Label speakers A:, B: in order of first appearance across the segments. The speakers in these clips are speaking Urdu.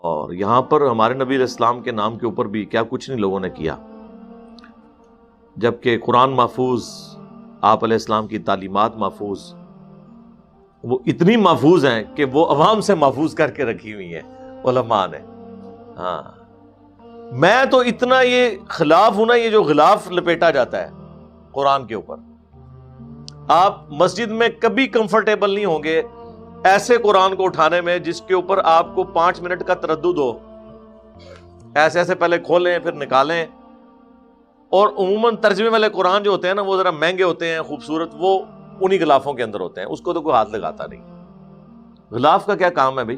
A: اور یہاں پر ہمارے نبی علیہ السلام کے نام کے اوپر بھی کیا کچھ نہیں لوگوں نے کیا، جبکہ قرآن محفوظ، آپ علیہ السلام کی تعلیمات محفوظ، وہ اتنی محفوظ ہیں کہ وہ عوام سے محفوظ کر کے رکھی ہوئی ہیں علماء نے. ہاں میں تو اتنا یہ خلاف ہوں نا، یہ جو غلاف لپیٹا جاتا ہے قرآن کے اوپر، آپ مسجد میں کبھی کمفرٹیبل نہیں ہوں گے ایسے قرآن کو اٹھانے میں جس کے اوپر آپ کو 5 منٹ کا تردد ہو. ایسے ایسے پہلے کھولیں پھر نکالیں. اور عموماً ترجمے والے قرآن جو ہوتے ہیں نا، وہ ذرا مہنگے ہوتے ہیں، خوبصورت، وہ انہی غلافوں کے اندر ہوتے ہیں، اس کو تو کوئی ہاتھ لگاتا نہیں. غلاف کا کیا کام ہے بھائی؟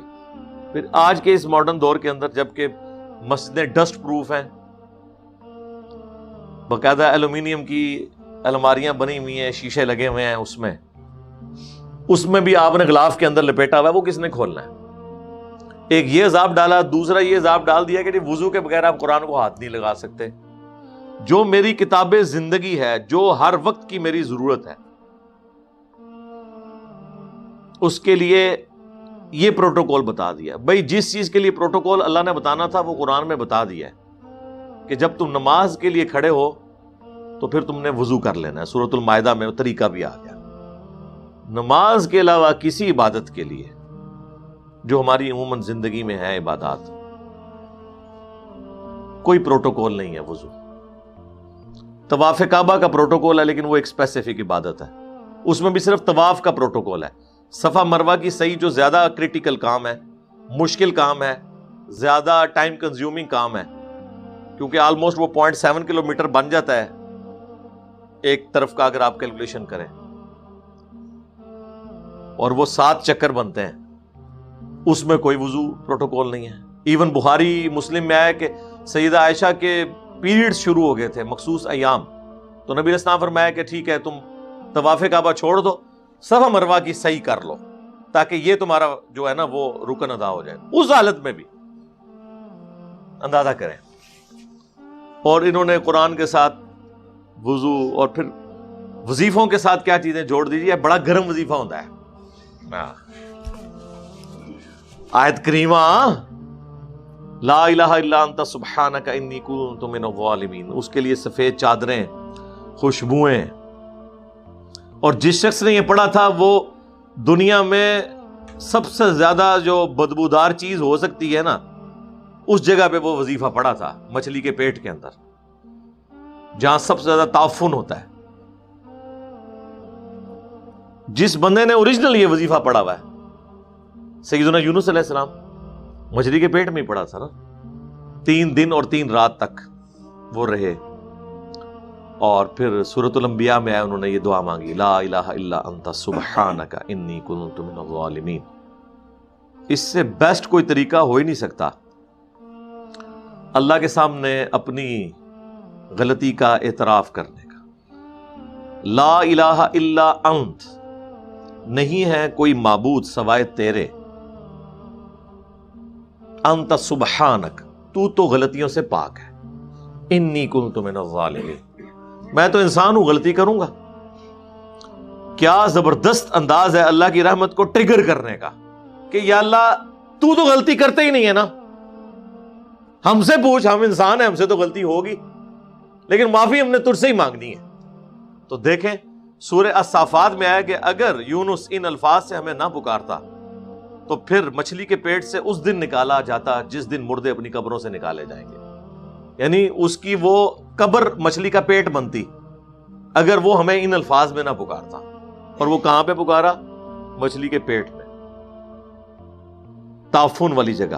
A: پھر آج کے اس ماڈرن دور کے اندر جبکہ مسجدیں ڈسٹ پروف ہیں، باقاعدہ ایلومینیم کی الماریاں بنی ہوئی ہیں، شیشے لگے ہوئے ہیں، اس میں بھی آپ نے غلاف کے اندر لپیٹا ہوا ہے، وہ کس نے کھولنا ہے؟ ایک یہ عذاب ڈالا، دوسرا یہ عذاب ڈال دیا کہ وضو کے بغیر آپ قرآن کو ہاتھ نہیں لگا سکتے. جو میری کتاب زندگی ہے، جو ہر وقت کی میری ضرورت ہے، اس کے لیے یہ پروٹوکول بتا دیا. بھائی جس چیز کے لیے پروٹوکول اللہ نے بتانا تھا وہ قرآن میں بتا دیا ہے کہ جب تم نماز کے لیے کھڑے ہو تو پھر تم نے وضو کر لینا ہے. سورۃ المائدہ میں وہ طریقہ بھی آ گیا. نماز کے علاوہ کسی عبادت کے لیے جو ہماری عموماً زندگی میں ہے عبادات، کوئی پروٹوکول نہیں ہے. وضو، طواف کعبہ کا پروٹوکول ہے لیکن وہ ایک اسپیسیفک عبادت ہے، اس میں بھی صرف طواف کا پروٹوکول ہے. صفا مروہ کی صحیح جو زیادہ کریٹیکل کام ہے، مشکل کام ہے، زیادہ ٹائم کنزیومنگ کام ہے، کیونکہ آلموسٹ وہ 0.7 کلومیٹر بن جاتا ہے ایک طرف کا اگر آپ کیلکولیشن کریں، اور وہ 7 چکر بنتے ہیں، اس میں کوئی وضو پروٹوکول نہیں ہے. ایون بخاری مسلم میں آیا کہ سیدہ عائشہ کے پیریڈز شروع ہو گئے تھے مخصوص ایام، تو نبی علیہ السلام فرمایا کہ ٹھیک ہے تم طواف کعبہ چھوڑ دو، صفا مروہ کی صحیح کر لو تاکہ یہ تمہارا جو ہے نا وہ رکن ادا ہو جائے. اس حالت میں بھی اندازہ کریں. اور انہوں نے قرآن کے ساتھ وضو اور پھر وظیفوں کے ساتھ کیا چیزیں جوڑ دیجیے. بڑا گرم وظیفہ ہوتا ہے. آیت کریمہ لا الہ الا انت سبحانک انی کنت من الظالمین، اس کے لیے سفید چادریں، خوشبوئیں. اور جس شخص نے یہ پڑھا تھا وہ دنیا میں سب سے زیادہ جو بدبودار چیز ہو سکتی ہے نا، اس جگہ پہ وہ وظیفہ پڑھا تھا، مچھلی کے پیٹ کے اندر، جہاں سب سے زیادہ تعفن ہوتا ہے. جس بندے نے اوریجنل یہ وظیفہ پڑھا ہوا ہے، سیدنا یونس علیہ السلام مچھلی کے پیٹ میں ہی پڑا تھا نا، 3 دن اور 3 رات تک وہ رہے. اور پھر سورۃ الانبیاء میں آئے، انہوں نے یہ دعا مانگی، لا الہ الا انت سبحانک انی کنت من الظالمین. اس سے بیسٹ کوئی طریقہ ہو ہی نہیں سکتا اللہ کے سامنے اپنی غلطی کا اعتراف کرنے کا. لا الہ الا انت، نہیں ہے کوئی معبود سوائے تیرے، انت سبحانک، تو غلطیوں سے پاک ہے، انی کنت من الظالمین، میں تو انسان ہوں، غلطی کروں گا. کیا زبردست انداز ہے اللہ کی رحمت کو ٹریگر کرنے کا کہ یا اللہ تو غلطی کرتے ہی نہیں ہے نا، ہم سے پوچھ، ہم انسان ہیں، ہم سے تو غلطی ہوگی، لیکن معافی ہم نے تجھ سے ہی مانگنی ہے. تو دیکھیں سورہ الصافات میں آیا کہ اگر یونس ان الفاظ سے ہمیں نہ پکارتا تو پھر مچھلی کے پیٹ سے اس دن نکالا جاتا جس دن مردے اپنی قبروں سے نکالے جائیں گے. یعنی اس کی وہ قبر مچھلی کا پیٹ بنتی اگر وہ ہمیں ان الفاظ میں نہ پکارتا. اور وہ کہاں پہ پکارا؟ مچھلی کے پیٹ میں، تعفن والی جگہ.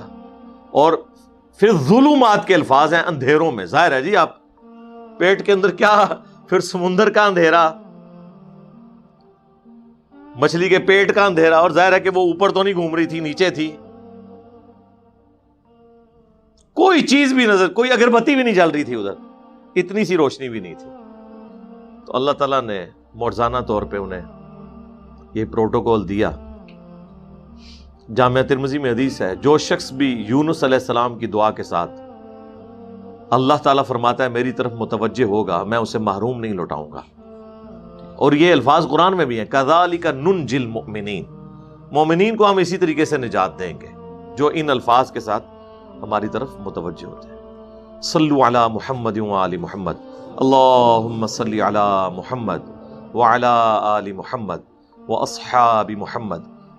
A: اور پھر ظلمات کے الفاظ ہیں، اندھیروں میں. ظاہر ہے جی، آپ پیٹ کے اندر کیا، پھر سمندر کا اندھیرا، مچھلی کے پیٹ کا اندھیرا، اور ظاہر ہے کہ وہ اوپر تو نہیں گھوم رہی تھی، نیچے تھی، کوئی چیز بھی نظر، کوئی اگربتی بھی نہیں جل رہی تھی ادھر، اتنی سی روشنی بھی نہیں تھی. تو اللہ تعالیٰ نے معجزانہ طور پہ انہیں یہ پروٹوکول دیا. جامعہ ترمذی میں حدیث ہے، جو شخص بھی یونس علیہ السلام کی دعا کے ساتھ اللہ تعالیٰ فرماتا ہے میری طرف متوجہ ہوگا، میں اسے محروم نہیں لوٹاؤں گا. اور یہ الفاظ قرآن میں بھی ہیں، کذالک ننجی المؤمنین، مومنین کو ہم اسی طریقے سے نجات دیں گے جو ان الفاظ کے ساتھ ہماری طرف متوجہ ہوتے ہیں۔ صلو علی محمد و آل محمد، اللہم صلی علی محمد وعلی آل محمد واصحاب محمد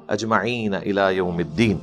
A: اجمعین الی یوم الدین۔